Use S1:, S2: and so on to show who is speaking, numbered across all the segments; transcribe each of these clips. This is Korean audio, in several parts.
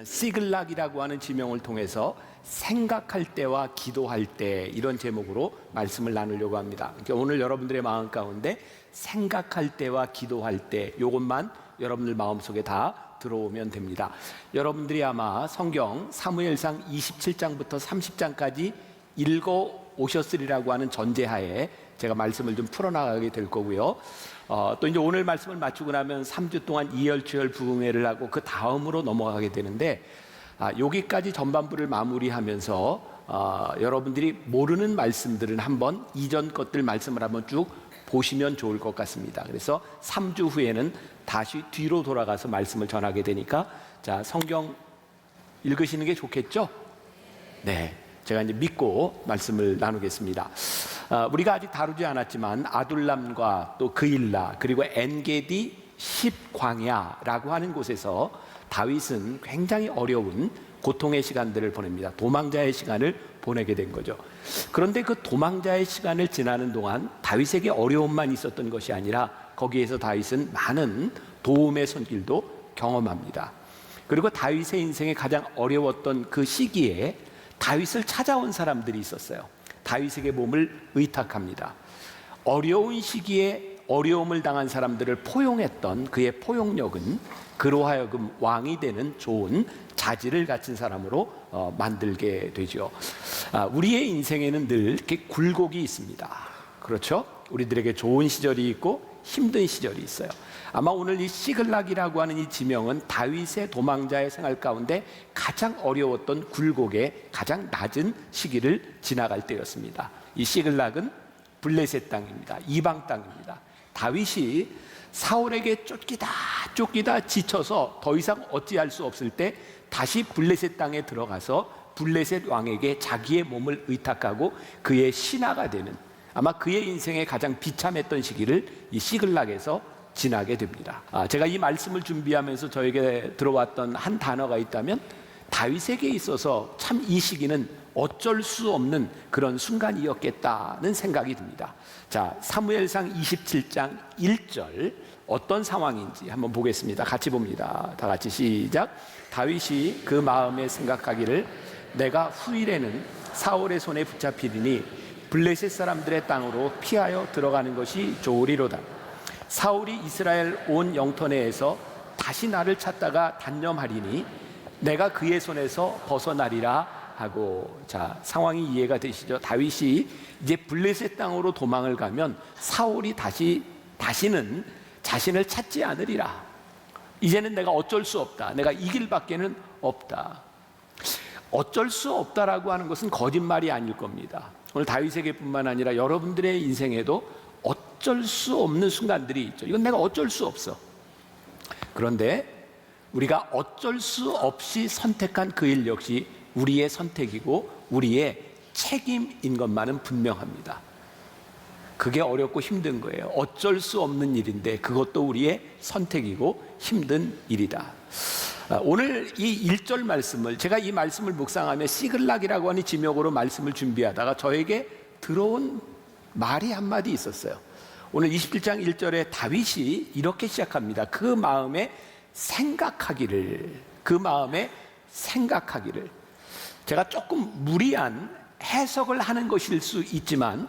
S1: 시글락이라고 하는 지명을 통해서 생각할 때와 기도할 때, 이런 제목으로 말씀을 나누려고 합니다. 그러니까 오늘 여러분들의 마음 가운데 생각할 때와 기도할 때, 이것만 여러분들 마음속에 다 들어오면 됩니다. 여러분들이 아마 성경 사무엘상 27장부터 30장까지 읽어 오셨으리라고 하는 전제하에 제가 말씀을 좀 풀어나가게 될 거고요. 또 이제 오늘 말씀을 마치고 나면 3주 동안 이열치열 부흥회를 하고 그 다음으로 넘어가게 되는데, 여기까지 전반부를 마무리하면서 여러분들이 모르는 말씀들은 한번 이전 것들 말씀을 한번 쭉 보시면 좋을 것 같습니다. 그래서 3주 후에는 다시 뒤로 돌아가서 말씀을 전하게 되니까, 자, 성경 읽으시는 게 좋겠죠? 네, 제가 이제 믿고 말씀을 나누겠습니다. 우리가 아직 다루지 않았지만 아둘람과 또 그일라, 그리고 엔게디 10광야라고 하는 곳에서 다윗은 굉장히 어려운 고통의 시간들을 보냅니다. 도망자의 시간을 보내게 된 거죠. 그런데 그 도망자의 시간을 지나는 동안 다윗에게 어려움만 있었던 것이 아니라 거기에서 다윗은 많은 도움의 손길도 경험합니다. 그리고 다윗의 인생에 가장 어려웠던 그 시기에 다윗을 찾아온 사람들이 있었어요. 다윗에게 몸을 의탁합니다. 어려운 시기에 어려움을 당한 사람들을 포용했던 그의 포용력은 그로 하여금 왕이 되는 좋은 자질을 갖춘 사람으로 만들게 되죠. 우리의 인생에는 늘 이렇게 굴곡이 있습니다. 그렇죠? 우리들에게 좋은 시절이 있고 힘든 시절이 있어요. 아마 오늘 이 시글락이라고 하는 이 지명은 다윗의 도망자의 생활 가운데 가장 어려웠던 굴곡의 가장 낮은 시기를 지나갈 때였습니다. 이 시글락은 블레셋 땅입니다. 이방 땅입니다. 다윗이 사울에게 쫓기다 지쳐서 더 이상 어찌할 수 없을 때 다시 블레셋 땅에 들어가서 블레셋 왕에게 자기의 몸을 의탁하고 그의 신하가 되는, 아마 그의 인생에 가장 비참했던 시기를 이 시글락에서 지나게 됩니다. 제가 이 말씀을 준비하면서 저에게 들어왔던 한 단어가 있다면, 다윗에게 있어서 참 이 시기는 어쩔 수 없는 그런 순간이었겠다는 생각이 듭니다. 자, 사무엘상 27장 1절 어떤 상황인지 한번 보겠습니다. 같이 봅니다. 다 같이 시작. 다윗이 그 마음에 생각하기를 내가 후일에는 사울의 손에 붙잡히리니 블레셋 사람들의 땅으로 피하여 들어가는 것이 좋으리로다. 사울이 이스라엘 온 영토 내에서 다시 나를 찾다가 단념하리니 내가 그의 손에서 벗어나리라 하고. 자, 상황이 이해가 되시죠? 다윗이 이제 블레셋 땅으로 도망을 가면 사울이 다시는 자신을 찾지 않으리라. 이제는 내가 어쩔 수 없다. 내가 이길 밖에는 없다. 어쩔 수 없다라고 하는 것은 거짓말이 아닐 겁니다. 오늘 다윗에게뿐만 아니라 여러분들의 인생에도 어쩔 수 없는 순간들이 있죠. 이건 내가 어쩔 수 없어. 그런데 우리가 어쩔 수 없이 선택한 그 일 역시 우리의 선택이고 우리의 책임인 것만은 분명합니다. 그게 어렵고 힘든 거예요. 어쩔 수 없는 일인데 그것도 우리의 선택이고 힘든 일이다. 오늘 이 1절 말씀을, 제가 이 말씀을 묵상하며 시글락이라고 하는 지명으로 말씀을 준비하다가 저에게 들어온 말이 한마디 있었어요. 오늘 27장 1절에 다윗이 이렇게 시작합니다. 그 마음에 생각하기를. 제가 조금 무리한 해석을 하는 것일 수 있지만,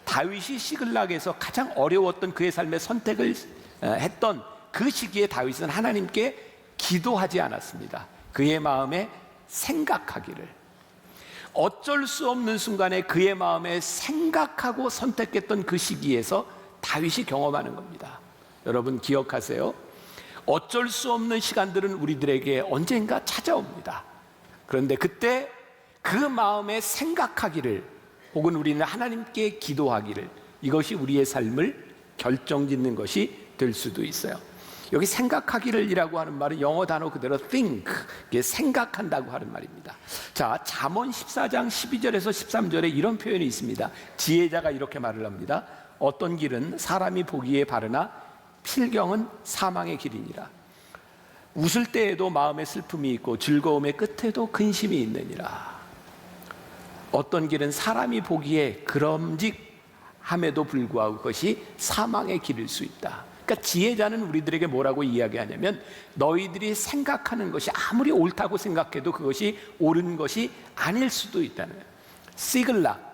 S1: 다윗이 시글락에서 가장 어려웠던 그의 삶의 선택을 했던 그 시기에 다윗은 하나님께 기도하지 않았습니다. 그의 마음에 생각하기를. 어쩔 수 없는 순간에 그의 마음에 생각하고 선택했던 그 시기에서 다윗이 경험하는 겁니다. 여러분 기억하세요? 어쩔 수 없는 시간들은 우리들에게 언젠가 찾아옵니다. 그런데 그때 그 마음에 생각하기를, 혹은 우리는 하나님께 기도하기를, 이것이 우리의 삶을 결정짓는 것이 될 수도 있어요. 여기 생각하기를 이라고 하는 말은 영어 단어 그대로 think, 이게 생각한다고 하는 말입니다. 자, 잠언 14장 12절에서 13절에 이런 표현이 있습니다. 지혜자가 이렇게 말을 합니다. 어떤 길은 사람이 보기에 바르나 필경은 사망의 길이니라. 웃을 때에도 마음에 슬픔이 있고 즐거움의 끝에도 근심이 있느니라. 어떤 길은 사람이 보기에 그럼직함에도 불구하고 그것이 사망의 길일 수 있다. 그러니까 지혜자는 우리들에게 뭐라고 이야기하냐면 너희들이 생각하는 것이 아무리 옳다고 생각해도 그것이 옳은 것이 아닐 수도 있다는 거예요. 시글락.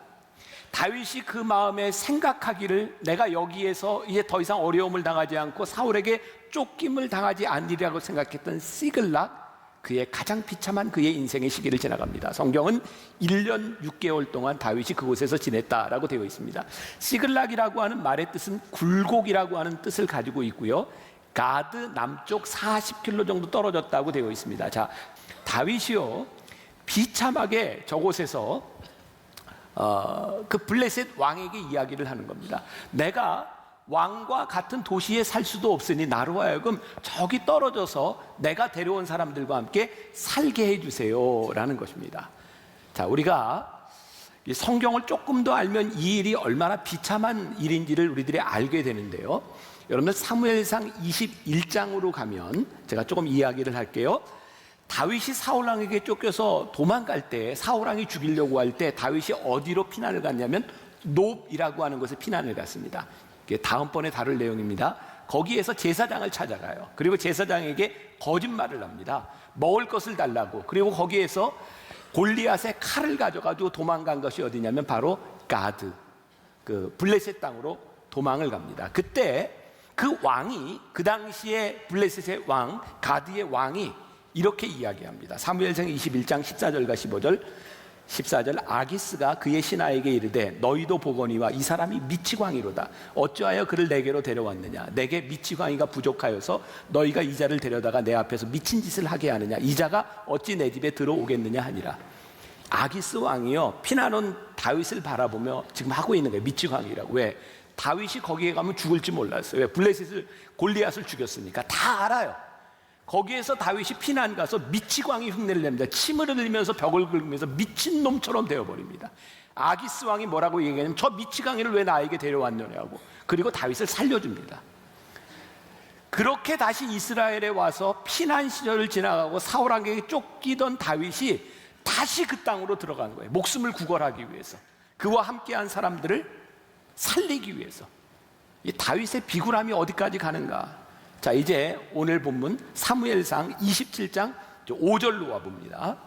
S1: 다윗이 그 마음에 생각하기를 내가 여기에서 이제 더 이상 어려움을 당하지 않고 사울에게 쫓김을 당하지 않으리라고 생각했던 시글락, 그의 가장 비참한 그의 인생의 시기를 지나갑니다. 성경은 1년 6개월 동안 다윗이 그곳에서 지냈다라고 되어 있습니다. 시글락이라고 하는 말의 뜻은 굴곡이라고 하는 뜻을 가지고 있고요, 가드 남쪽 40km 정도 떨어졌다고 되어 있습니다. 자, 다윗이요 비참하게 저곳에서 그 블레셋 왕에게 이야기를 하는 겁니다. 내가 왕과 같은 도시에 살 수도 없으니 나로 하여금 저기 떨어져서 내가 데려온 사람들과 함께 살게 해주세요 라는 것입니다. 자, 우리가 이 성경을 조금 더 알면 이 일이 얼마나 비참한 일인지를 우리들이 알게 되는데요, 여러분들 사무엘상 21장으로 가면 제가 조금 이야기를 할게요. 다윗이 사울왕에게 쫓겨서 도망갈 때, 사울왕이 죽이려고 할 때 다윗이 어디로 피난을 갔냐면 놉이라고 하는 곳에 피난을 갔습니다. 다음번에 다룰 내용입니다. 거기에서 제사장을 찾아가요. 그리고 제사장에게 거짓말을 합니다. 먹을 것을 달라고. 그리고 거기에서 골리앗의 칼을 가져가지고 도망간 것이 어디냐면 바로 가드, 그 블레셋 땅으로 도망을 갑니다. 그때 그 왕이, 그 당시에 블레셋의 왕 가드의 왕이 이렇게 이야기합니다. 사무엘상 21장 14절과 15절. 14절, 아기스가 그의 신하에게 이르되 너희도 보거니와 이 사람이 미치광이로다. 어찌하여 그를 내게로 데려왔느냐? 내게 미치광이가 부족하여서 너희가 이 자를 데려다가 내 앞에서 미친 짓을 하게 하느냐? 이 자가 어찌 내 집에 들어오겠느냐 하니라. 아기스 왕이요 피난 온 다윗을 바라보며 지금 하고 있는 거예요. 미치광이라고. 왜? 다윗이 거기에 가면 죽을지 몰랐어요. 왜? 블레셋을, 골리앗을 죽였으니까 다 알아요. 거기에서 다윗이 피난 가서 미치광이 흉내를 냅니다. 침을 흘리면서 벽을 긁으면서 미친놈처럼 되어버립니다. 아기스 왕이 뭐라고 얘기하냐면 저 미치광이를 왜 나에게 데려왔느냐고. 그리고 다윗을 살려줍니다. 그렇게 다시 이스라엘에 와서 피난 시절을 지나가고 사울왕에게 쫓기던 다윗이 다시 그 땅으로 들어간 거예요. 목숨을 구걸하기 위해서, 그와 함께한 사람들을 살리기 위해서. 이 다윗의 비굴함이 어디까지 가는가? 자, 이제 오늘 본문 사무엘상 27장 5절로 와봅니다.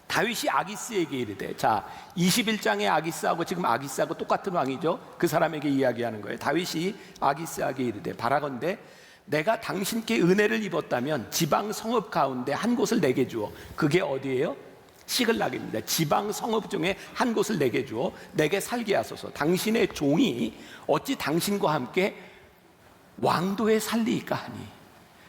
S1: 다윗이 아기스에게 이르되, 자 21장의 아기스하고 지금 아기스하고 똑같은 왕이죠. 그 사람에게 이야기하는 거예요. 다윗이 아기스에게 이르되 바라건대 내가 당신께 은혜를 입었다면 지방 성읍 가운데 한 곳을 내게 주어. 그게 어디예요? 시글락입니다. 지방 성읍 중에 한 곳을 내게 주어 내게 살게 하소서. 당신의 종이 어찌 당신과 함께 왕도에 살리이까 하니.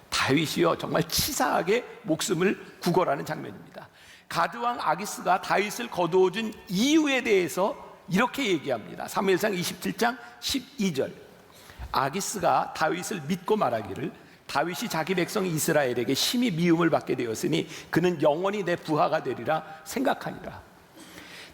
S1: 다윗이요 정말 치사하게 목숨을 구걸하는 장면입니다. 가드왕 아기스가 다윗을 거두어준 이유에 대해서 이렇게 얘기합니다. 사무엘상 27장 12절. 아기스가 다윗을 믿고 말하기를 다윗이 자기 백성 이스라엘에게 심히 미움을 받게 되었으니 그는 영원히 내 부하가 되리라 생각하니라.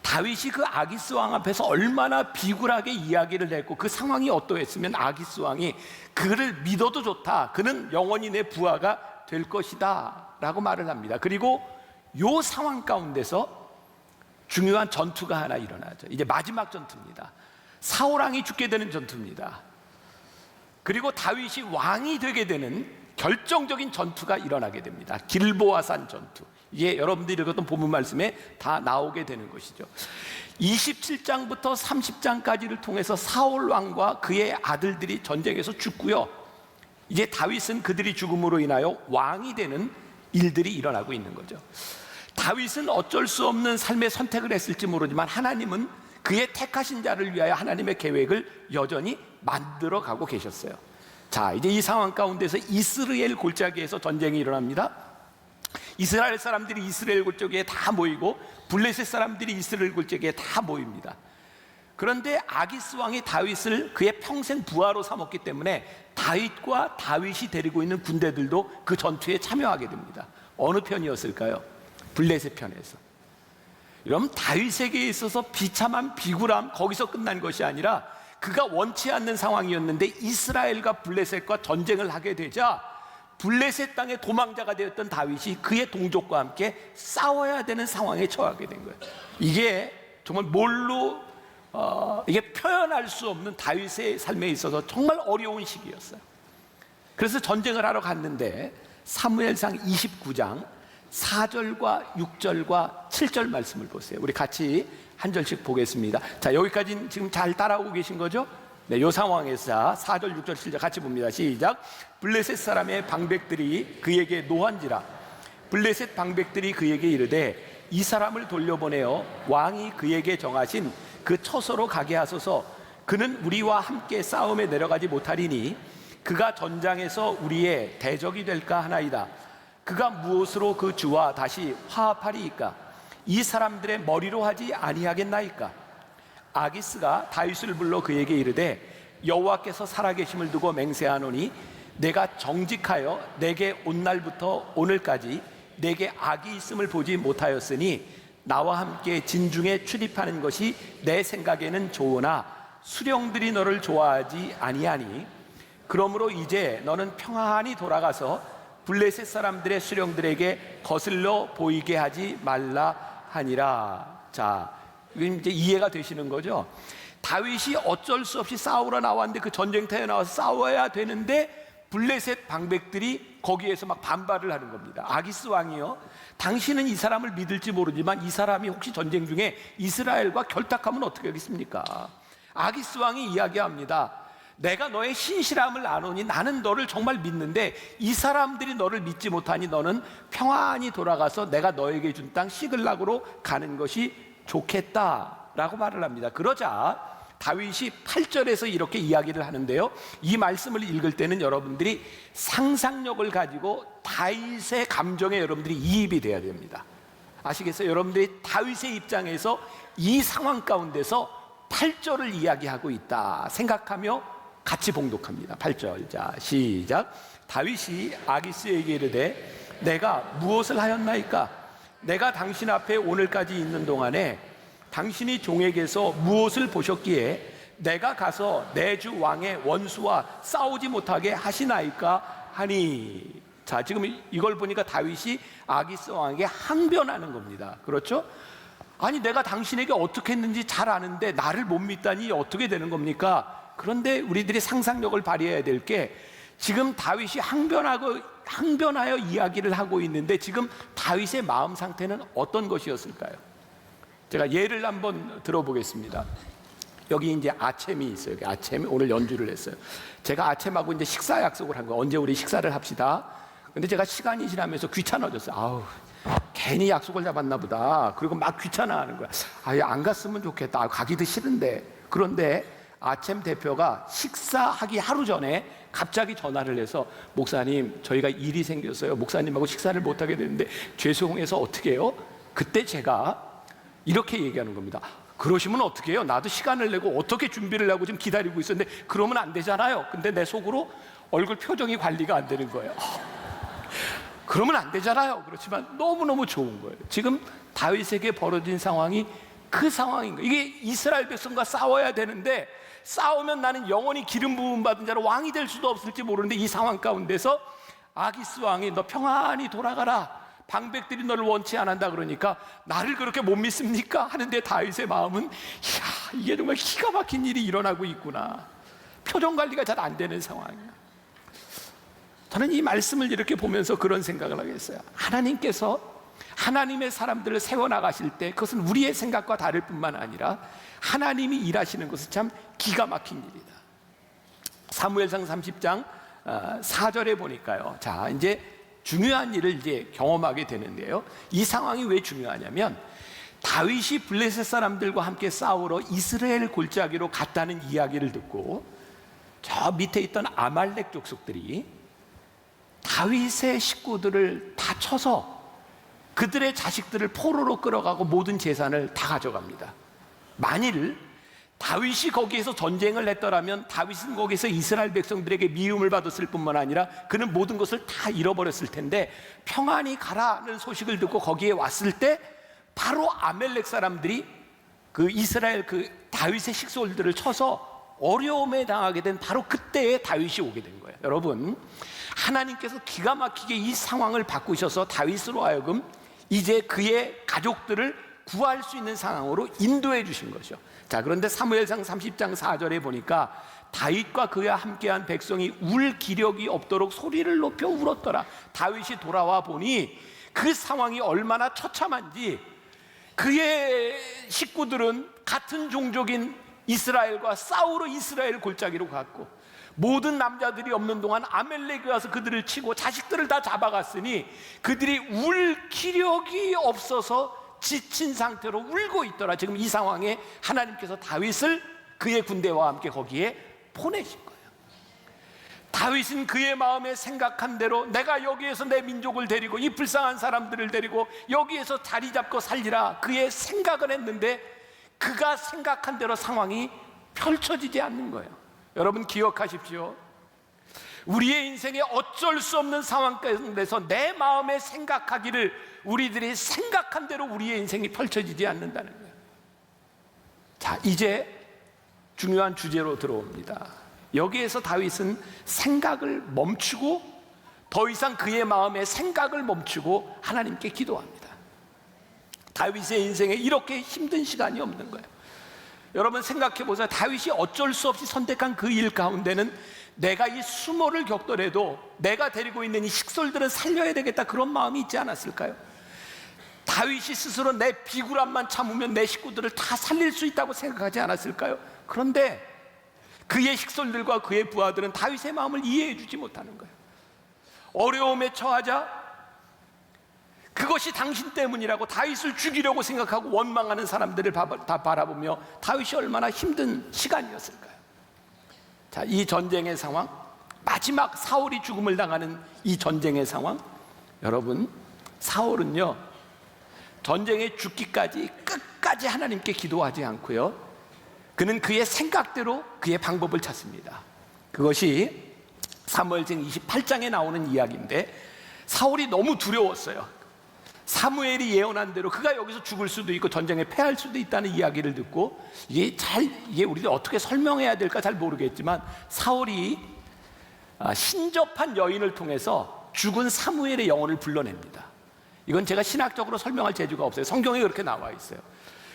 S1: 다윗이 그 아기스 왕 앞에서 얼마나 비굴하게 이야기를 했고 그 상황이 어떠했으면 아기스 왕이 그를 믿어도 좋다, 그는 영원히 내 부하가 될 것이다 라고 말을 합니다. 그리고 이 상황 가운데서 중요한 전투가 하나 일어나죠. 이제 마지막 전투입니다. 사울 왕이 죽게 되는 전투입니다. 그리고 다윗이 왕이 되게 되는 결정적인 전투가 일어나게 됩니다. 길보아산 전투. 이게 여러분들이 읽었던 본문 말씀에 다 나오게 되는 것이죠. 27장부터 30장까지를 통해서 사울 왕과 그의 아들들이 전쟁에서 죽고요, 이제 다윗은 그들이 죽음으로 인하여 왕이 되는 일들이 일어나고 있는 거죠. 다윗은 어쩔 수 없는 삶의 선택을 했을지 모르지만 하나님은 그의 택하신 자를 위하여 하나님의 계획을 여전히 만들어 가고 계셨어요. 자, 이제 이 상황 가운데서 이스라엘 골짜기에서 전쟁이 일어납니다. 이스라엘 사람들이 이스라엘 골짜기에 다 모이고 블레셋 사람들이 이스라엘 골짜기에 다 모입니다. 그런데 아기스 왕이 다윗을 그의 평생 부하로 삼았기 때문에 다윗과 다윗이 데리고 있는 군대들도 그 전투에 참여하게 됩니다. 어느 편이었을까요? 블레셋 편에서. 여러분, 다윗에게 있어서 비참한 비굴함 거기서 끝난 것이 아니라 그가 원치 않는 상황이었는데 이스라엘과 블레셋과 전쟁을 하게 되자 블레셋 땅의 도망자가 되었던 다윗이 그의 동족과 함께 싸워야 되는 상황에 처하게 된 거예요. 이게 정말 뭘로 이게 표현할 수 없는 다윗의 삶에 있어서 정말 어려운 시기였어요. 그래서 전쟁을 하러 갔는데 사무엘상 29장 4절과 6절과 7절 말씀을 보세요. 우리 같이 한 절씩 보겠습니다. 자, 여기까지는 지금 잘 따라오고 계신 거죠? 네, 요 상황에서 4절, 6절, 7절 같이 봅니다. 시작. 블레셋 사람의 방백들이 그에게 노한지라. 블레셋 방백들이 그에게 이르되 이 사람을 돌려보내어 왕이 그에게 정하신 그 처소로 가게 하소서. 그는 우리와 함께 싸움에 내려가지 못하리니 그가 전장에서 우리의 대적이 될까 하나이다. 그가 무엇으로 그 주와 다시 화합하리이까? 이 사람들의 머리로 하지 아니하겠나이까? 아기스가 다윗을 불러 그에게 이르되 여호와께서 살아계심을 두고 맹세하노니 내가 정직하여 내게 온 날부터 오늘까지 내게 악이 있음을 보지 못하였으니 나와 함께 진중에 출입하는 것이 내 생각에는 좋으나 수령들이 너를 좋아하지 아니하니 그러므로 이제 너는 평안히 돌아가서 블레셋 사람들의 수령들에게 거슬러 보이게 하지 말라 하니라. 자, 이제 이해가 되시는 거죠? 다윗이 어쩔 수 없이 싸우러 나왔는데 그 전쟁터에 나와서 싸워야 되는데 블레셋 방백들이 거기에서 막 반발을 하는 겁니다. 아기스 왕이요, 당신은 이 사람을 믿을지 모르지만 이 사람이 혹시 전쟁 중에 이스라엘과 결탁하면 어떻게 하겠습니까? 아기스 왕이 이야기합니다. 내가 너의 신실함을 아노니 나는 너를 정말 믿는데 이 사람들이 너를 믿지 못하니 너는 평안히 돌아가서 내가 너에게 준 땅 시글락으로 가는 것이 좋겠다라고 말을 합니다. 그러자 다윗이 8절에서 이렇게 이야기를 하는데요, 이 말씀을 읽을 때는 여러분들이 상상력을 가지고 다윗의 감정에 여러분들이 이입이 돼야 됩니다. 아시겠어요? 여러분들이 다윗의 입장에서 이 상황 가운데서 8절을 이야기하고 있다 생각하며 같이 봉독합니다. 8절. 자, 시작. 다윗이 아기스에게 이르되 내가 무엇을 하였나이까? 내가 당신 앞에 오늘까지 있는 동안에 당신이 종에게서 무엇을 보셨기에 내가 가서 내 주 왕의 원수와 싸우지 못하게 하시나이까 하니. 자, 지금 이걸 보니까 다윗이 아기스 왕에게 항변하는 겁니다. 그렇죠? 아니, 내가 당신에게 어떻게 했는지 잘 아는데 나를 못 믿다니 어떻게 되는 겁니까? 그런데 우리들이 상상력을 발휘해야 될 게, 지금 다윗이 항변하여 이야기를 하고 있는데 지금 다윗의 마음 상태는 어떤 것이었을까요? 제가 예를 한번 들어보겠습니다. 여기 이제 아챔이 있어요. 여기 아챔이 오늘 연주를 했어요. 제가 아챔하고 이제 식사 약속을 한 거예요. 언제 우리 식사를 합시다. 근데 제가 시간이 지나면서 귀찮아졌어요. 아우, 괜히 약속을 잡았나 보다. 그리고 막 귀찮아하는 거야. 아예 안 갔으면 좋겠다. 가기도 싫은데. 그런데 아챔 대표가 식사하기 하루 전에 갑자기 전화를 해서, 목사님, 저희가 일이 생겼어요. 목사님하고 식사를 못하게 되는데 죄송해서 어떻게 해요? 그때 제가 이렇게 얘기하는 겁니다. 그러시면 어떻게 해요? 나도 시간을 내고 어떻게 준비를 하고 지금 기다리고 있었는데 그러면 안 되잖아요. 근데 내 속으로 얼굴 표정이 관리가 안 되는 거예요. 그러면 안 되잖아요. 그렇지만 너무너무 좋은 거예요. 지금 다윗에게 벌어진 상황이 그 상황인 거예요. 이게 이스라엘 백성과 싸워야 되는데, 싸우면 나는 영원히 기름 부음 받은 자로 왕이 될 수도 없을지 모르는데 이 상황 가운데서 아기스 왕이 너 평안히 돌아가라, 방백들이 너를 원치 않는다 그러니까 나를 그렇게 못 믿습니까? 하는데 다윗의 마음은, 이야, 이게 정말 기가 막힌 일이 일어나고 있구나. 표정 관리가 잘 안 되는 상황이야. 저는 이 말씀을 이렇게 보면서 그런 생각을 하겠어요. 하나님께서 하나님의 사람들을 세워나가실 때 그것은 우리의 생각과 다를 뿐만 아니라 하나님이 일하시는 것은 참 기가 막힌 일이다. 사무엘상 30장 4절에 보니까요, 자, 이제 중요한 일을 이제 경험하게 되는데요, 이 상황이 왜 중요하냐면 다윗이 블레셋 사람들과 함께 싸우러 이스라엘 골짜기로 갔다는 이야기를 듣고 저 밑에 있던 아말렉 족속들이 다윗의 식구들을 다 쳐서 그들의 자식들을 포로로 끌어가고 모든 재산을 다 가져갑니다. 만일 다윗이 거기에서 전쟁을 했더라면 다윗은 거기서 이스라엘 백성들에게 미움을 받았을 뿐만 아니라 그는 모든 것을 다 잃어버렸을 텐데, 평안히 가라는 소식을 듣고 거기에 왔을 때 바로 아멜렉 사람들이 그 이스라엘 그 다윗의 식솔들을 쳐서 어려움에 당하게 된 바로 그때에 다윗이 오게 된 거예요. 여러분, 하나님께서 기가 막히게 이 상황을 바꾸셔서 다윗으로 하여금 이제 그의 가족들을 구할 수 있는 상황으로 인도해 주신 거죠. 자, 그런데 사무엘상 30장 4절에 보니까 다윗과 그와 함께한 백성이 울 기력이 없도록 소리를 높여 울었더라. 다윗이 돌아와 보니 그 상황이 얼마나 처참한지, 그의 식구들은 같은 종족인 이스라엘과 싸우러 이스라엘 골짜기로 갔고, 모든 남자들이 없는 동안 아멜렉이 와서 그들을 치고 자식들을 다 잡아갔으니 그들이 울 기력이 없어서 지친 상태로 울고 있더라. 지금 이 상황에 하나님께서 다윗을 그의 군대와 함께 거기에 보내신 거예요. 다윗은 그의 마음에 생각한 대로 내가 여기에서 내 민족을 데리고 이 불쌍한 사람들을 데리고 여기에서 자리 잡고 살리라, 그의 생각을 했는데 그가 생각한 대로 상황이 펼쳐지지 않는 거예요. 여러분 기억하십시오. 우리의 인생에 어쩔 수 없는 상황 가운데서 내 마음에 생각하기를 우리들이 생각한 대로 우리의 인생이 펼쳐지지 않는다는 거예요. 자, 이제 중요한 주제로 들어옵니다. 여기에서 다윗은 생각을 멈추고, 더 이상 그의 마음에 생각을 멈추고 하나님께 기도합니다. 다윗의 인생에 이렇게 힘든 시간이 없는 거예요. 여러분 생각해 보세요. 다윗이 어쩔 수 없이 선택한 그 일 가운데는 내가 이 수모를 겪더라도 내가 데리고 있는 이 식솔들은 살려야 되겠다, 그런 마음이 있지 않았을까요? 다윗이 스스로 내 비굴함만 참으면 내 식구들을 다 살릴 수 있다고 생각하지 않았을까요? 그런데 그의 식솔들과 그의 부하들은 다윗의 마음을 이해해 주지 못하는 거예요. 어려움에 처하자 그것이 당신 때문이라고 다윗을 죽이려고 생각하고 원망하는 사람들을 다 바라보며 다윗이 얼마나 힘든 시간이었을까요? 자, 이 전쟁의 상황, 마지막 사울이 죽음을 당하는 이 전쟁의 상황, 여러분 사울은요 전쟁에 죽기까지 끝까지 하나님께 기도하지 않고요, 그는 그의 생각대로 그의 방법을 찾습니다. 그것이 사무엘상 28장에 나오는 이야기인데, 사울이 너무 두려웠어요. 사무엘이 예언한 대로 그가 여기서 죽을 수도 있고 전쟁에 패할 수도 있다는 이야기를 듣고, 이게 우리가 어떻게 설명해야 될까 잘 모르겠지만, 사울이 신접한 여인을 통해서 죽은 사무엘의 영혼을 불러냅니다. 이건 제가 신학적으로 설명할 재주가 없어요. 성경에 그렇게 나와 있어요.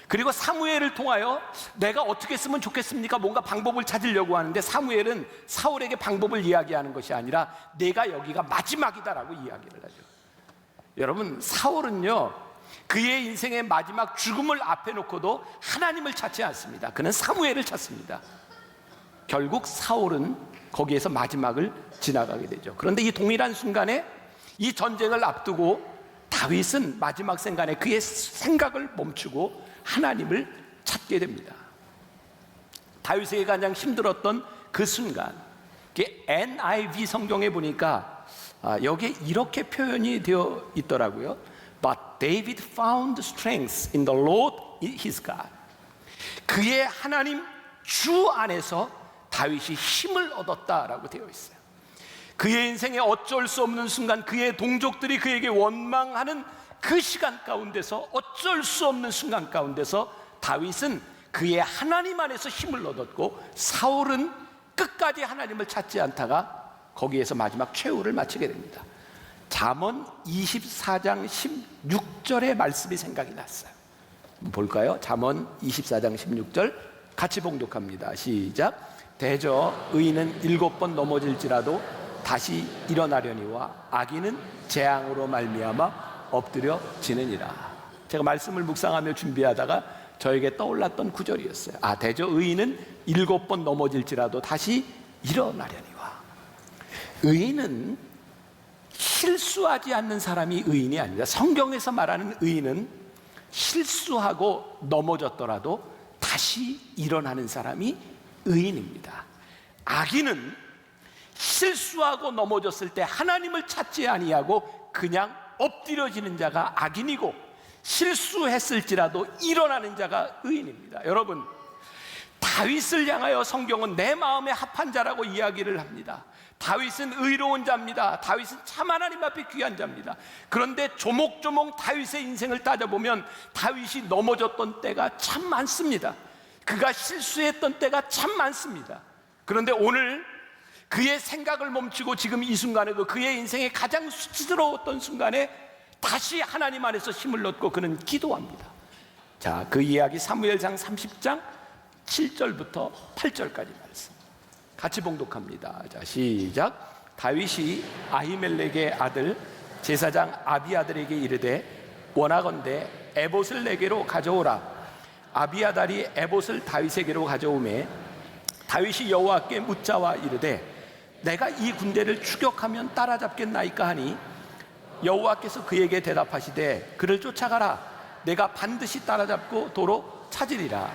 S1: 그리고 사무엘을 통하여 내가 어떻게 쓰면 좋겠습니까? 뭔가 방법을 찾으려고 하는데, 사무엘은 사울에게 방법을 이야기하는 것이 아니라 내가 여기가 마지막이다라고 이야기를 하죠. 여러분 사울은요 그의 인생의 마지막 죽음을 앞에 놓고도 하나님을 찾지 않습니다. 그는 사무엘을 찾습니다. 결국 사울은 거기에서 마지막을 지나가게 되죠. 그런데 이 동일한 순간에 이 전쟁을 앞두고 다윗은 마지막 순간에 그의 생각을 멈추고 하나님을 찾게 됩니다. 다윗에게 가장 힘들었던 그 순간, NIV 성경에 보니까 여기에 이렇게 표현이 되어 있더라고요. But David found strength in the Lord his God. 그의 하나님 주 안에서 다윗이 힘을 얻었다라고 되어 있어요. 그의 인생에 어쩔 수 없는 순간, 그의 동족들이 그에게 원망하는 그 시간 가운데서, 어쩔 수 없는 순간 가운데서 다윗은 그의 하나님 안에서 힘을 얻었고, 사울은 끝까지 하나님을 찾지 않다가 거기에서 마지막 최후를 마치게 됩니다. 잠언 24장 16절의 말씀이 생각이 났어요. 볼까요? 잠언 24장 16절 같이 봉독합니다. 시작. 대저 의인은 7번 넘어질지라도 다시 일어나려니와 악인은 재앙으로 말미암아 엎드려지느니라. 제가 말씀을 묵상하며 준비하다가 저에게 떠올랐던 구절이었어요. 대저 의인은 7번 넘어질지라도 다시 일어나려니와. 의인은 실수하지 않는 사람이 의인이 아닙니다. 성경에서 말하는 의인은 실수하고 넘어졌더라도 다시 일어나는 사람이 의인입니다. 악인은 실수하고 넘어졌을 때 하나님을 찾지 아니하고 그냥 엎드려지는 자가 악인이고, 실수했을지라도 일어나는 자가 의인입니다. 여러분, 다윗을 향하여 성경은 내 마음에 합한 자라고 이야기를 합니다. 다윗은 의로운 자입니다. 다윗은 참 하나님 앞에 귀한 자입니다. 그런데 조목조목 다윗의 인생을 따져보면 다윗이 넘어졌던 때가 참 많습니다. 그가 실수했던 때가 참 많습니다. 그런데 오늘 그의 생각을 멈추고 지금 이 순간에도 그의 인생의 가장 수치스러웠던 순간에 다시 하나님 안에서 힘을 얻고 그는 기도합니다. 자, 그 이야기 사무엘상 30장 7절부터 8절까지 말씀. 같이 봉독합니다. 자, 시작. 다윗이 아히멜렉의 아들 제사장 아비아달에게 이르되 원하건대 에봇을 내게로 가져오라. 아비아달이 에봇을 다윗에게로 가져오매 다윗이 여호와께 묻자와 이르되 내가 이 군대를 추격하면 따라잡겠나이까 하니 여호와께서 그에게 대답하시되 그를 쫓아가라. 내가 반드시 따라잡고 도로 찾으리라.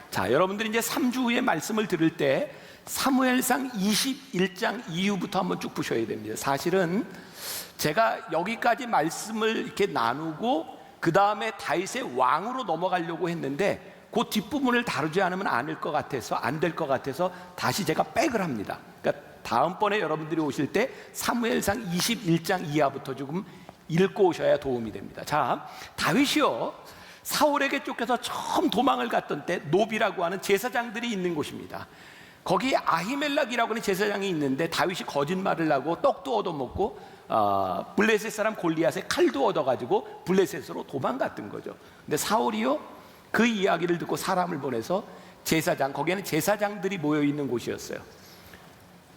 S1: 자, 여러분들이 이제 3주 후에 말씀을 들을 때 사무엘상 21장 이후부터 한번 쭉 보셔야 됩니다. 사실은 제가 여기까지 말씀을 이렇게 나누고 그 다음에 다윗의 왕으로 넘어가려고 했는데 그 뒷부분을 다루지 않으면 안 될 것 같아서 다시 제가 백을 합니다. 그러니까 다음번에 여러분들이 오실 때 사무엘상 21장 이하부터 조금 읽고 오셔야 도움이 됩니다. 자, 다윗이요 사울에게 쫓겨서 처음 도망을 갔던 때 노비라고 하는 제사장들이 있는 곳입니다. 거기 아히멜락이라고 하는 제사장이 있는데 다윗이 거짓말을 하고 떡도 얻어먹고 블레셋 사람 골리앗의 칼도 얻어가지고 블레셋으로 도망갔던 거죠. 근데 사울이요 그 이야기를 듣고 사람을 보내서 제사장, 거기에는 제사장들이 모여있는 곳이었어요.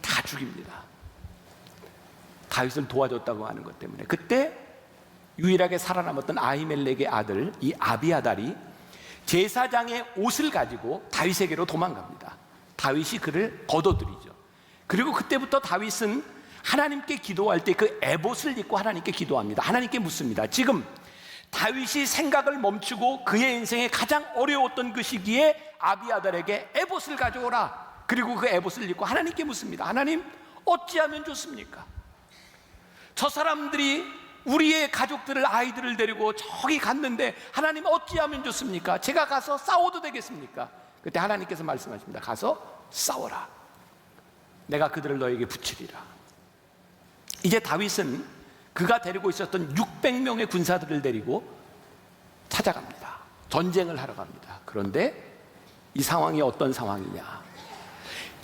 S1: 다 죽입니다. 다윗을 도와줬다고 하는 것 때문에. 그때 유일하게 살아남았던 아히멜렉의 아들 이 아비아달이 제사장의 옷을 가지고 다윗에게로 도망갑니다. 다윗이 그를 거둬들이죠. 그리고 그때부터 다윗은 하나님께 기도할 때 그 에봇을 입고 하나님께 기도합니다. 하나님께 묻습니다. 지금 다윗이 생각을 멈추고 그의 인생에 가장 어려웠던 그 시기에 아비아달에게 에봇을 가져오라. 그리고 그 에봇을 입고 하나님께 묻습니다. 하나님, 어찌하면 좋습니까? 저 사람들이 우리의 가족들을, 아이들을 데리고 저기 갔는데 하나님 어찌하면 좋습니까? 제가 가서 싸워도 되겠습니까? 그때 하나님께서 말씀하십니다. 가서 싸워라. 내가 그들을 너에게 붙이리라. 이제 다윗은 그가 데리고 있었던 600명의 군사들을 데리고 찾아갑니다. 전쟁을 하러 갑니다. 그런데 이 상황이 어떤 상황이냐?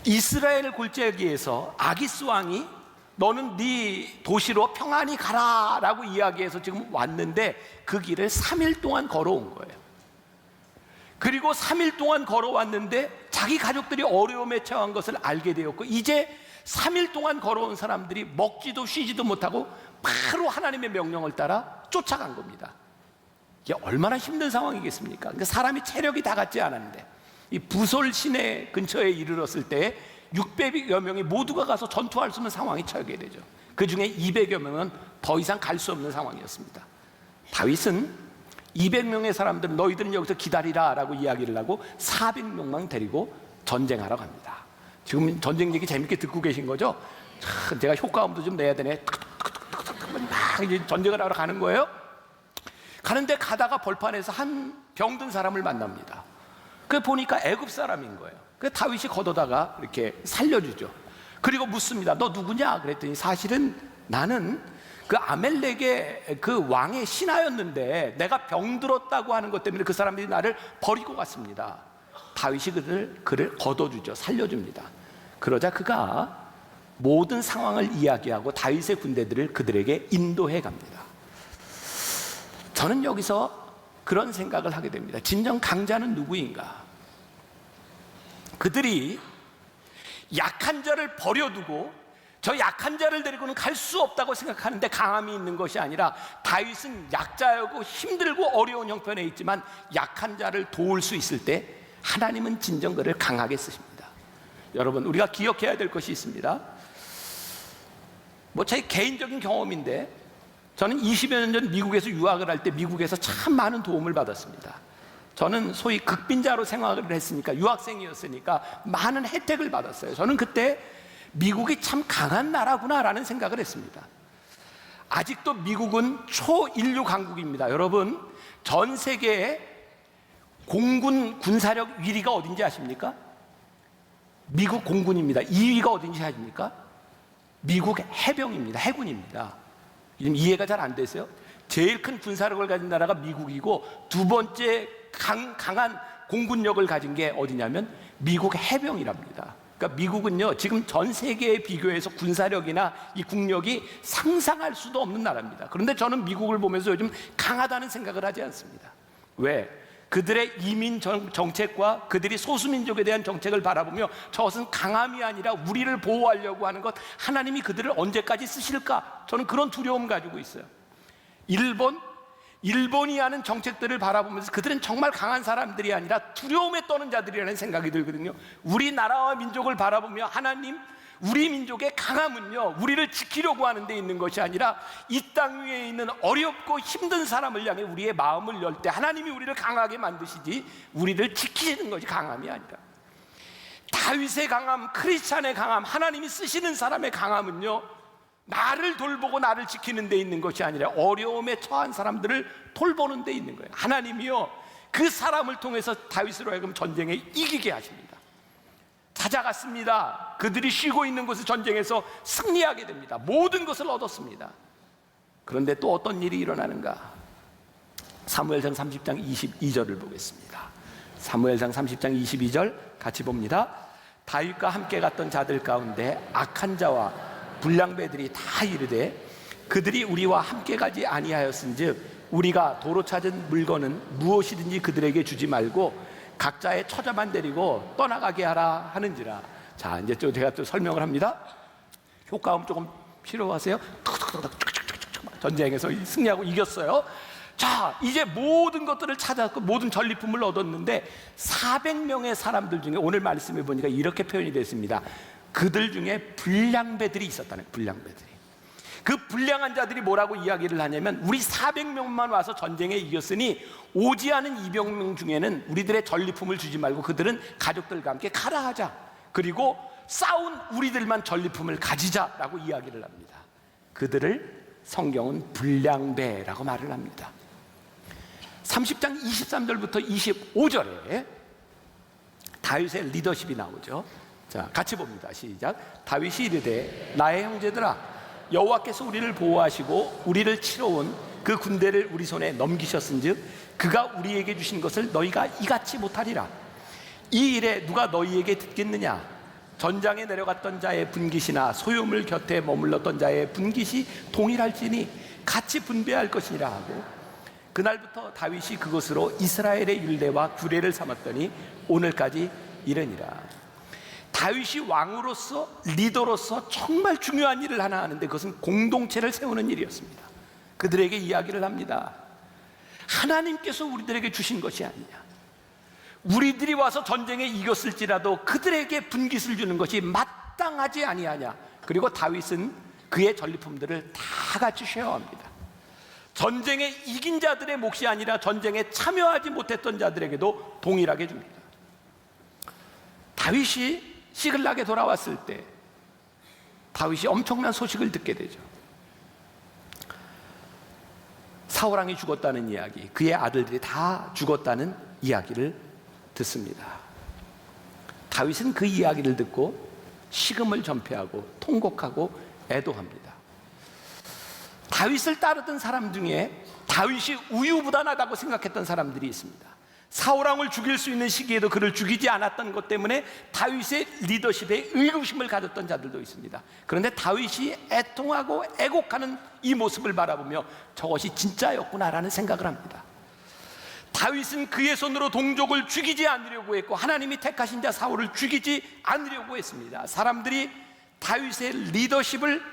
S1: 이스라엘 골짜기에서 아기스 왕이 너는 네 도시로 평안히 가라라고 이야기해서 지금 왔는데 그 길을 3일 동안 걸어온 거예요. 그리고 3일 동안 걸어왔는데 자기 가족들이 어려움에 처한 것을 알게 되었고 이제 3일 동안 걸어온 사람들이 먹지도 쉬지도 못하고 바로 하나님의 명령을 따라 쫓아간 겁니다. 이게 얼마나 힘든 상황이겠습니까? 그러니까 사람이 체력이 다 같지 않았는데 이 부솔 시내 근처에 이르렀을 때 600여 명이 모두가 가서 전투할 수 없는 상황이 처하게 되죠. 그 중에 200여 명은 더 이상 갈 수 없는 상황이었습니다. 다윗은 200명의 사람들은 너희들은 여기서 기다리라 라고 이야기를 하고 400명만 데리고 전쟁하러 갑니다. 지금 전쟁 얘기 재밌게 듣고 계신 거죠? 참, 제가 효과음도 좀 내야 되네. 막 이제 전쟁을 하러 가는 거예요. 가는데 가다가 벌판에서 한 병든 사람을 만납니다. 그 보니까 애굽 사람인 거예요. 그 다윗이 걷어다가 이렇게 살려주죠. 그리고 묻습니다. 너 누구냐? 그랬더니 사실은 나는 그 아멜렉의 그 왕의 신하였는데 내가 병들었다고 하는 것 때문에 그 사람들이 나를 버리고 갔습니다. 다윗이 그를 걷어주죠. 살려줍니다. 그러자 그가 모든 상황을 이야기하고 다윗의 군대들을 그들에게 인도해 갑니다. 저는 여기서 그런 생각을 하게 됩니다. 진정 강자는 누구인가? 그들이 약한 자를 버려두고 저 약한 자를 데리고는 갈 수 없다고 생각하는데 강함이 있는 것이 아니라 다윗은 약자였고 힘들고 어려운 형편에 있지만 약한 자를 도울 수 있을 때 하나님은 진정 그를 강하게 쓰십니다. 여러분, 우리가 기억해야 될 것이 있습니다. 제 개인적인 경험인데 저는 20여 년 전 미국에서 유학을 할 때 미국에서 참 많은 도움을 받았습니다. 저는 소위 극빈자로 생활을 했으니까 유학생이었으니까 많은 혜택을 받았어요. 저는 그때 미국이 참 강한 나라구나라는 생각을 했습니다. 아직도 미국은 초인류 강국입니다. 여러분, 전 세계의 공군 군사력 1위가 어딘지 아십니까? 미국 공군입니다. 2위가 어딘지 아십니까? 미국 해병입니다. 해군입니다. 이해가 잘 안 되세요? 제일 큰 군사력을 가진 나라가 미국이고 두 번째 강한 공군력을 가진 게 어디냐면 미국 해병이랍니다. 그러니까 미국은요 지금 전 세계에 비교해서 군사력이나 이 국력이 상상할 수도 없는 나라입니다. 그런데 저는 미국을 보면서 요즘 강하다는 생각을 하지 않습니다. 왜? 그들의 이민 정책과 그들이 소수민족에 대한 정책을 바라보며 저것은 강함이 아니라 우리를 보호하려고 하는 것, 하나님이 그들을 언제까지 쓰실까? 저는 그런 두려움 가지고 있어요. 일본이 하는 정책들을 바라보면서 그들은 정말 강한 사람들이 아니라 두려움에 떠는 자들이라는 생각이 들거든요. 우리나라와 민족을 바라보며 하나님, 우리 민족의 강함은요, 우리를 지키려고 하는 데 있는 것이 아니라 이 땅 위에 있는 어렵고 힘든 사람을 향해 우리의 마음을 열 때 하나님이 우리를 강하게 만드시지 우리를 지키시는 것이 강함이 아니라, 다윗의 강함, 크리스찬의 강함, 하나님이 쓰시는 사람의 강함은요, 나를 돌보고 나를 지키는 데 있는 것이 아니라 어려움에 처한 사람들을 돌보는 데 있는 거예요. 하나님이요, 그 사람을 통해서 다윗으로 하여금 전쟁에 이기게 하십니다. 찾아갔습니다. 그들이 쉬고 있는 곳의 전쟁에서 승리하게 됩니다. 모든 것을 얻었습니다. 그런데 또 어떤 일이 일어나는가? 사무엘상 30장 22절을 보겠습니다. 사무엘상 30장 22절 같이 봅니다. 다윗과 함께 갔던 자들 가운데 악한 자와 불량배들이 다 이르되 그들이 우리와 함께 가지 아니하였은즉 우리가 도로 찾은 물건은 무엇이든지 그들에게 주지 말고 각자의 처자만 데리고 떠나가게 하라 하는지라. 자, 이제 제가 또 설명을 합니다. 효과음 조금 필요하세요? 전쟁에서 승리하고 이겼어요. 자, 이제 모든 것들을 찾았고 모든 전리품을 얻었는데 400명의 사람들 중에 오늘 말씀해 보니까 이렇게 표현이 됐습니다. 그들 중에 불량배들이 있었다는 거예요. 불량배들이. 그 불량한 자들이 뭐라고 이야기를 하냐면, 우리 400명만 와서 전쟁에 이겼으니 오지 않은 200명 중에는 우리들의 전리품을 주지 말고 그들은 가족들과 함께 가라 하자. 그리고 싸운 우리들만 전리품을 가지자라고 이야기를 합니다. 그들을 성경은 불량배라고 말을 합니다. 30장 23절부터 25절에 다윗의 리더십이 나오죠. 자, 같이 봅니다. 시작. 다윗이 이르되 나의 형제들아, 여호와께서 우리를 보호하시고 우리를 치러온 그 군대를 우리 손에 넘기셨은즉 그가 우리에게 주신 것을 너희가 이같이 못하리라. 이 일에 누가 너희에게 듣겠느냐? 전장에 내려갔던 자의 분깃이나 소유물 곁에 머물렀던 자의 분깃이 동일할지니 같이 분배할 것이니라 하고, 그날부터 다윗이 그것으로 이스라엘의 율례와 규례를 삼았더니 오늘까지 이르니라. 다윗이 왕으로서, 리더로서 정말 중요한 일을 하나 하는데 그것은 공동체를 세우는 일이었습니다. 그들에게 이야기를 합니다. 하나님께서 우리들에게 주신 것이 아니냐, 우리들이 와서 전쟁에 이겼을지라도 그들에게 분깃을 주는 것이 마땅하지 아니하냐. 그리고 다윗은 그의 전리품들을 다 같이 쉐어합니다. 전쟁에 이긴 자들의 몫이 아니라 전쟁에 참여하지 못했던 자들에게도 동일하게 줍니다. 다윗이 시글락에 돌아왔을 때 다윗이 엄청난 소식을 듣게 되죠. 사울왕이 죽었다는 이야기, 그의 아들들이 다 죽었다는 이야기를 듣습니다. 다윗은 그 이야기를 듣고 식음을 전폐하고 통곡하고 애도합니다. 다윗을 따르던 사람 중에 다윗이 우유부단하다고 생각했던 사람들이 있습니다. 사울왕을 죽일 수 있는 시기에도 그를 죽이지 않았던 것 때문에 다윗의 리더십에 의구심을 가졌던 자들도 있습니다. 그런데 다윗이 애통하고 애곡하는 이 모습을 바라보며 저것이 진짜였구나라는 생각을 합니다. 다윗은 그의 손으로 동족을 죽이지 않으려고 했고 하나님이 택하신 자 사울을 죽이지 않으려고 했습니다. 사람들이 다윗의 리더십을,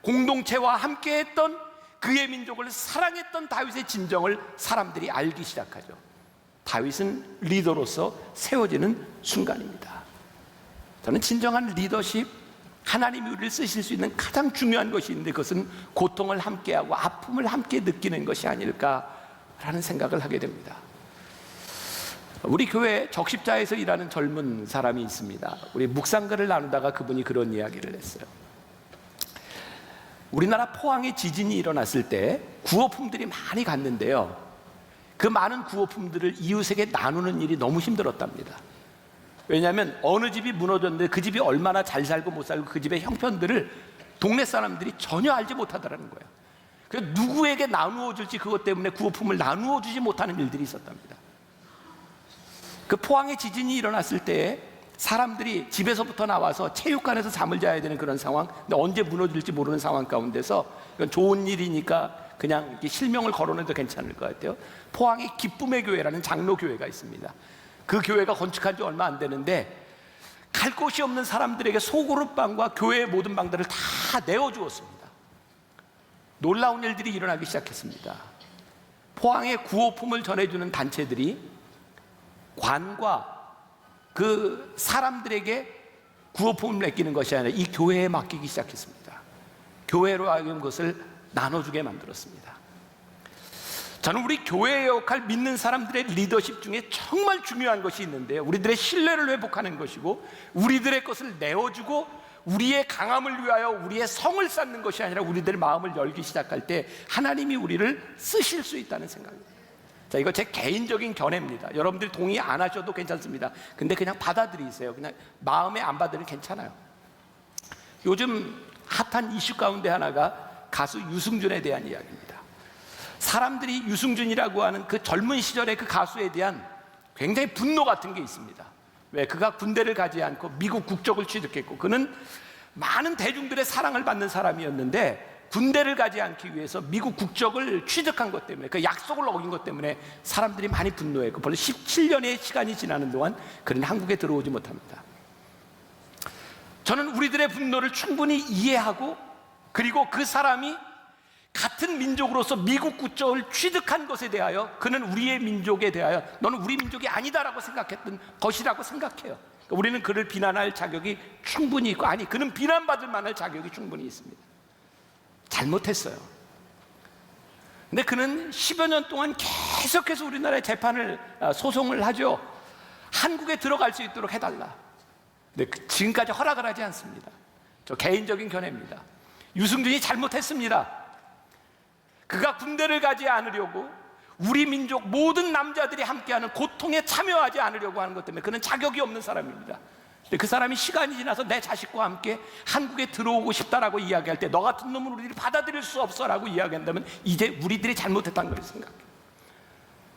S1: 공동체와 함께했던 그의 민족을 사랑했던 다윗의 진정을 사람들이 알기 시작하죠. 다윗은 리더로서 세워지는 순간입니다. 저는 진정한 리더십, 하나님이 우리를 쓰실 수 있는 가장 중요한 것이 있는데 그것은 고통을 함께하고 아픔을 함께 느끼는 것이 아닐까라는 생각을 하게 됩니다. 우리 교회 적십자에서 일하는 젊은 사람이 있습니다. 우리 묵상글을 나누다가 그분이 그런 이야기를 했어요. 우리나라 포항에 지진이 일어났을 때 구호품들이 많이 갔는데요, 그 많은 구호품들을 이웃에게 나누는 일이 너무 힘들었답니다. 왜냐하면 어느 집이 무너졌는데 그 집이 얼마나 잘 살고 못 살고 그 집의 형편들을 동네 사람들이 전혀 알지 못하더라는 거예요. 그래서 누구에게 나누어 줄지 그것 때문에 구호품을 나누어 주지 못하는 일들이 있었답니다. 그 포항에 지진이 일어났을 때 사람들이 집에서부터 나와서 체육관에서 잠을 자야 되는 그런 상황, 근데 언제 무너질지 모르는 상황 가운데서 이건 좋은 일이니까 그냥 이렇게 실명을 거론해도 괜찮을 것 같아요. 포항에 기쁨의 교회라는 장로교회가 있습니다. 그 교회가 건축한 지 얼마 안 되는데 갈 곳이 없는 사람들에게 소그룹방과 교회의 모든 방들을 다 내어주었습니다. 놀라운 일들이 일어나기 시작했습니다. 포항에 구호품을 전해주는 단체들이 관과 그 사람들에게 구호품을 맡기는 것이 아니라 이 교회에 맡기기 시작했습니다. 교회로 하여금 그것을 나눠주게 만들었습니다. 저는 우리 교회의 역할, 믿는 사람들의 리더십 중에 정말 중요한 것이 있는데요, 우리들의 신뢰를 회복하는 것이고 우리들의 것을 내어주고 우리의 강함을 위하여 우리의 성을 쌓는 것이 아니라 우리들의 마음을 열기 시작할 때 하나님이 우리를 쓰실 수 있다는 생각입니다. 자, 이거 제 개인적인 견해입니다. 여러분들이 동의 안 하셔도 괜찮습니다. 근데 그냥 받아들이세요. 그냥 마음에 안 받으면 괜찮아요. 요즘 핫한 이슈 가운데 하나가 가수 유승준에 대한 이야기입니다. 사람들이 유승준이라고 하는 그 젊은 시절의 그 가수에 대한 굉장히 분노 같은 게 있습니다. 왜? 그가 군대를 가지 않고 미국 국적을 취득했고 그는 많은 대중들의 사랑을 받는 사람이었는데 군대를 가지 않기 위해서 미국 국적을 취득한 것 때문에, 그 약속을 어긴 것 때문에 사람들이 많이 분노했고 벌써 17년의 시간이 지나는 동안 그는 한국에 들어오지 못합니다. 저는 우리들의 분노를 충분히 이해하고, 그리고 그 사람이 같은 민족으로서 미국 국적을 취득한 것에 대하여 그는 우리의 민족에 대하여 너는 우리 민족이 아니다라고 생각했던 것이라고 생각해요. 우리는 그를 비난할 자격이 충분히 있고, 아니, 그는 비난받을 만할 자격이 충분히 있습니다. 잘못했어요. 근데 그는 10여 년 동안 계속해서 우리나라의 재판을, 소송을 하죠. 한국에 들어갈 수 있도록 해달라. 근데 지금까지 허락을 하지 않습니다. 저 개인적인 견해입니다. 유승준이 잘못했습니다. 그가 군대를 가지 않으려고, 우리 민족 모든 남자들이 함께하는 고통에 참여하지 않으려고 하는 것 때문에 그는 자격이 없는 사람입니다. 근데 그 사람이 시간이 지나서 내 자식과 함께 한국에 들어오고 싶다라고 이야기할 때 너 같은 놈은 우리들이 받아들일 수 없어라고 이야기한다면 이제 우리들이 잘못했다는 걸 생각해요.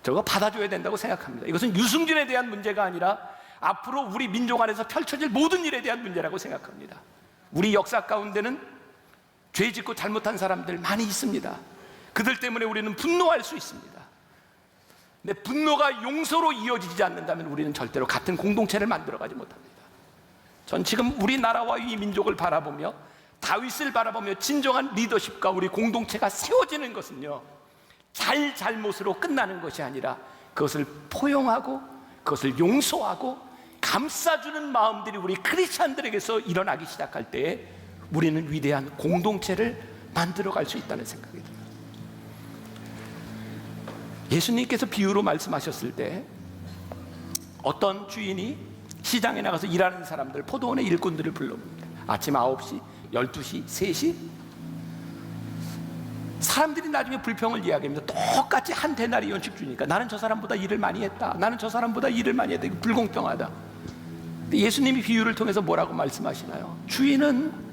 S1: 저거 받아줘야 된다고 생각합니다. 이것은 유승준에 대한 문제가 아니라 앞으로 우리 민족 안에서 펼쳐질 모든 일에 대한 문제라고 생각합니다. 우리 역사 가운데는 죄 짓고 잘못한 사람들 많이 있습니다. 그들 때문에 우리는 분노할 수 있습니다. 근데 분노가 용서로 이어지지 않는다면 우리는 절대로 같은 공동체를 만들어가지 못합니다. 전 지금 우리나라와 이 민족을 바라보며, 다윗을 바라보며 진정한 리더십과 우리 공동체가 세워지는 것은요, 잘못으로 끝나는 것이 아니라 그것을 포용하고 그것을 용서하고 감싸주는 마음들이 우리 크리스찬들에게서 일어나기 시작할 때에 우리는 위대한 공동체를 만들어갈 수 있다는 생각이 듭니다. 예수님께서 비유로 말씀하셨을 때 어떤 주인이 시장에 나가서 일하는 사람들, 포도원의 일꾼들을 불러봅니다. 아침 9시, 12시, 3시. 사람들이 나중에 불평을 이야기합니다. 똑같이 한 데나리온씩 주니까 나는 저 사람보다 일을 많이 했다, 나는 저 사람보다 일을 많이 했다. 이거 불공평하다. 근데 예수님이 비유를 통해서 뭐라고 말씀하시나요? 주인은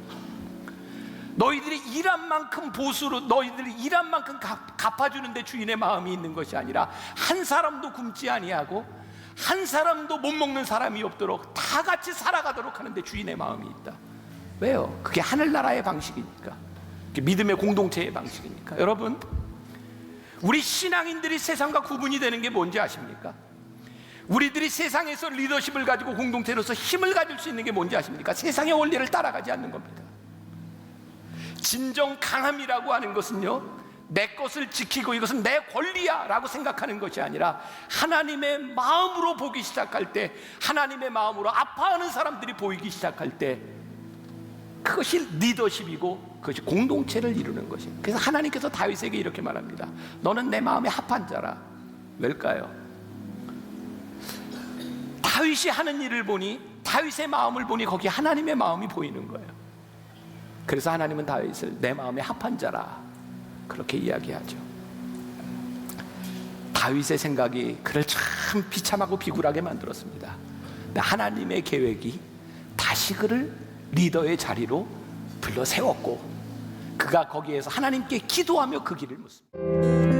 S1: 너희들이 일한 만큼 보수로, 너희들이 일한 만큼 갚아주는데 주인의 마음이 있는 것이 아니라 한 사람도 굶지 아니하고 한 사람도 못 먹는 사람이 없도록 다 같이 살아가도록 하는데 주인의 마음이 있다. 왜요? 그게 하늘나라의 방식이니까, 그게 믿음의 공동체의 방식이니까. 여러분, 우리 신앙인들이 세상과 구분이 되는 게 뭔지 아십니까? 우리들이 세상에서 리더십을 가지고 공동체로서 힘을 가질 수 있는 게 뭔지 아십니까? 세상의 원리를 따라가지 않는 겁니다. 진정 강함이라고 하는 것은요, 내 것을 지키고 이것은 내 권리야 라고 생각하는 것이 아니라 하나님의 마음으로 보기 시작할 때, 하나님의 마음으로 아파하는 사람들이 보이기 시작할 때 그것이 리더십이고 그것이 공동체를 이루는 것입니다. 그래서 하나님께서 다윗에게 이렇게 말합니다. 너는 내 마음에 합한 자라. 왜일까요? 다윗이 하는 일을 보니, 다윗의 마음을 보니 거기에 하나님의 마음이 보이는 거예요. 그래서 하나님은 다윗을 내 마음에 합한 자라 그렇게 이야기하죠. 다윗의 생각이 그를 참 비참하고 비굴하게 만들었습니다. 근데 하나님의 계획이 다시 그를 리더의 자리로 불러 세웠고 그가 거기에서 하나님께 기도하며 그 길을 묻습니다.